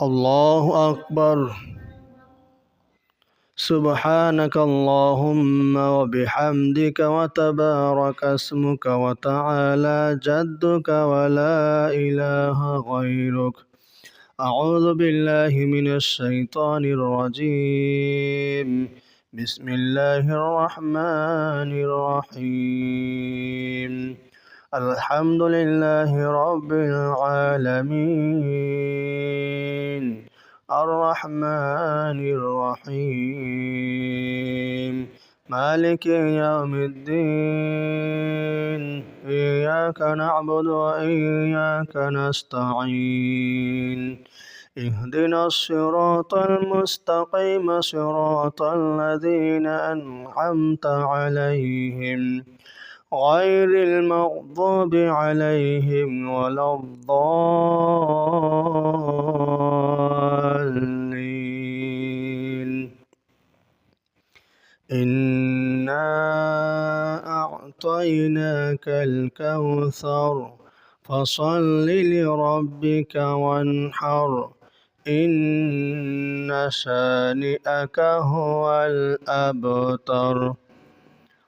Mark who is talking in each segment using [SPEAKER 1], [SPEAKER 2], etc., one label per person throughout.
[SPEAKER 1] الله أكبر. سبحانك اللهم وبحمدك وتبارك اسمك وتعالى جدك ولا إله غيرك. أعوذ بالله من الشيطان الرجيم. بسم الله الرحمن الرحيم. الحمد لله رب العالمين الرحمن الرحيم مالك يوم الدين إياك نعبد وإياك نستعين اهدنا الصراط المستقيم صراط الذين أنعمت عليهم غير المغضوب عليهم ولا الضالين. إنا أعطيناك الكوثر فصل لربك وانحر إن شانئك هو الأبتر.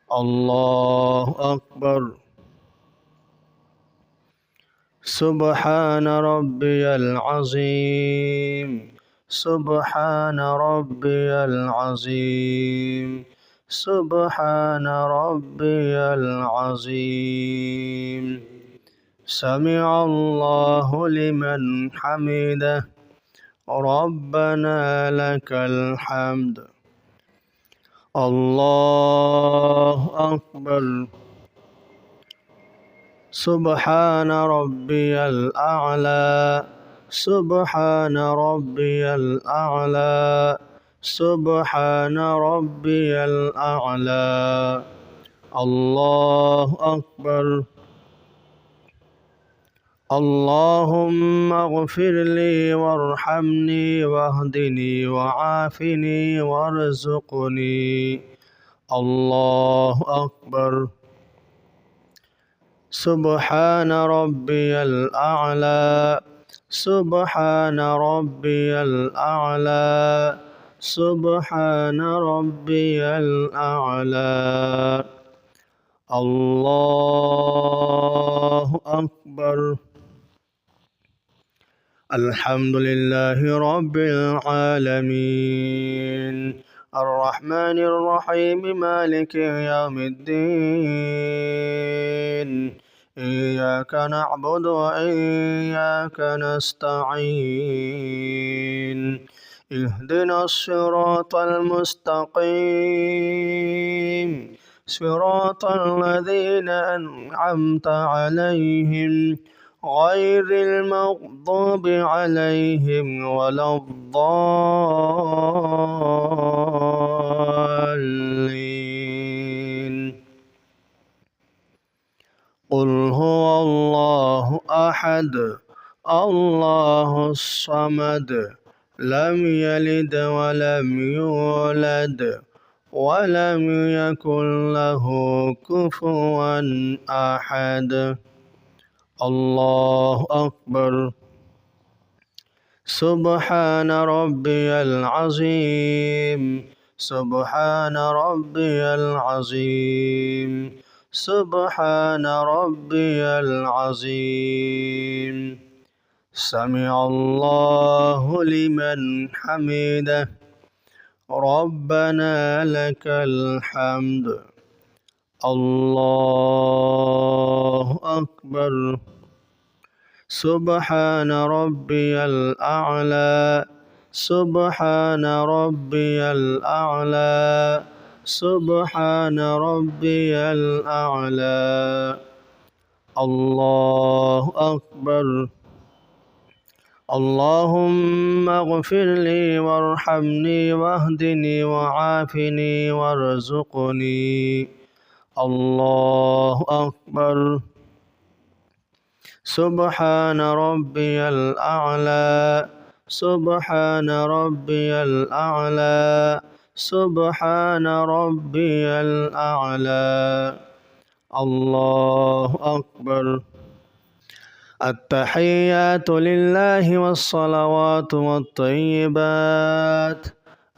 [SPEAKER 1] الله أكبر. سبحان ربي العظيم. سبحان ربي العظيم. سبحان ربي العظيم. سمع الله لمن حمده ربنا لك الحمد. الله أكبر. سبحان ربي الأعلى. سبحان ربي الأعلى. سبحان ربي الأعلى. الله أكبر. اللهم اغفر لي وارحمني واهدني وعافني وارزقني. الله أكبر. سبحان ربي الأعلى. سبحان ربي الأعلى. سبحان ربي الأعلى. الله أكبر. الحمد لله رب العالمين الرحمن الرحيم مالك يوم الدين إياك نعبد وإياك نستعين اهدنا الصراط المستقيم صراط الذين أنعمت عليهم غير المغضوب عليهم ولا الضالين. قل هو الله أحد الله الصمد لم يلد ولم يولد ولم يكن له كفوا أحد. الله أكبر. سبحان ربي العظيم. سبحان ربي العظيم. سبحان ربي العظيم. سمع الله لمن حمده ربنا لك الحمد. الله أكبر. سبحان ربي الأعلى. سبحان ربي الأعلى. سبحان ربي الأعلى. الله أكبر. اللهم اغفر لي وارحمني واهدني وعافني وارزقني. الله أكبر. سبحان ربي الأعلى. سبحان ربي الأعلى. سبحان ربي الأعلى. الله أكبر. التحيات لله والصلوات والطيبات.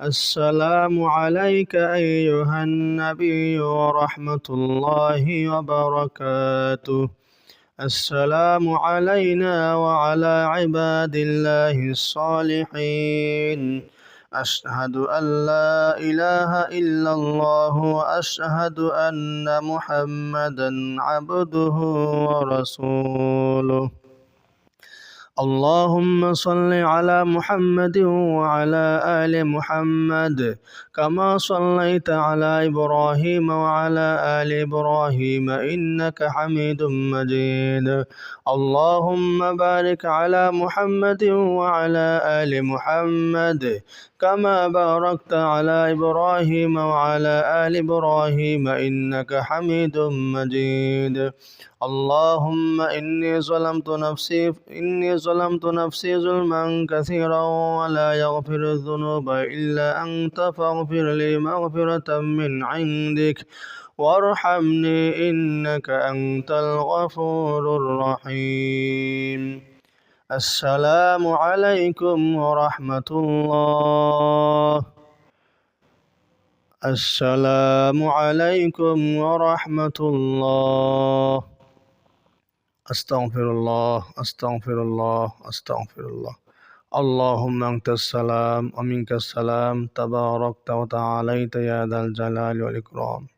[SPEAKER 1] السلام عليك أيها النبي ورحمة الله وبركاته. السلام علينا وعلى عباد الله الصالحين. أشهد أن لا إله إلا الله وأشهد أن محمدا عبده ورسوله. اللهم صل على محمد وعلى آل محمد كما صليت على إبراهيم وعلى آل إبراهيم إنك حميد مجيد. اللهم بارك على محمد وعلى آل محمد كما باركت على إبراهيم وعلى آل إبراهيم إنك حميد مجيد. اللهم إني ظلمت نفسي ظلما كثيرا ولا يغفر الذنوب إلا أنت فاغفر لي مغفرة من عندك وارحمني إنك أنت الغفور الرحيم. السلام عليكم ورحمة الله. السلام عليكم ورحمة الله. أستغفر الله أستغفر الله أستغفر الله. اللهم أنت السلام ومنك السلام تباركت وتعاليت يا ذا الجلال والإكرام.